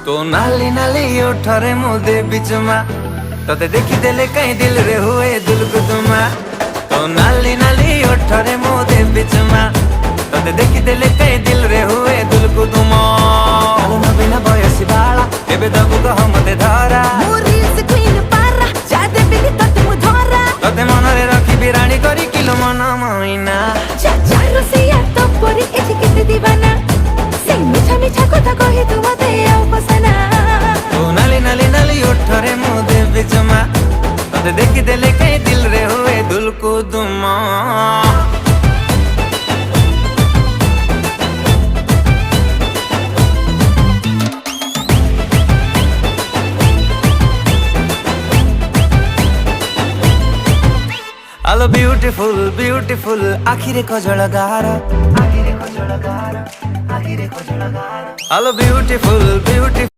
तो नाली नाली ओठरे मुदे बिचमा तते देखी देले कहीं दिल रे हुए दिल को तुमा। तो नाली नाली ओठरे मुदे बिचमा तते देखी देले कहीं दिल रे हुए दिल को तुमा। आलो बिना बयसी बाला एबे दबु कह मते धरा तते मनरे रखी बिराणी करी किलो मन मइना। तो परी एठी केते दीवाना से मिठा मिठा कथा कहि तू मते आउ पसना। तो नाली नाली नाली ओठरे मुदे बिचमा तते देखी देले कहीं दिल रे हुए दिल को तुमा। Hello beautiful beautiful आखिरे कजळ गार Hello beautiful beautiful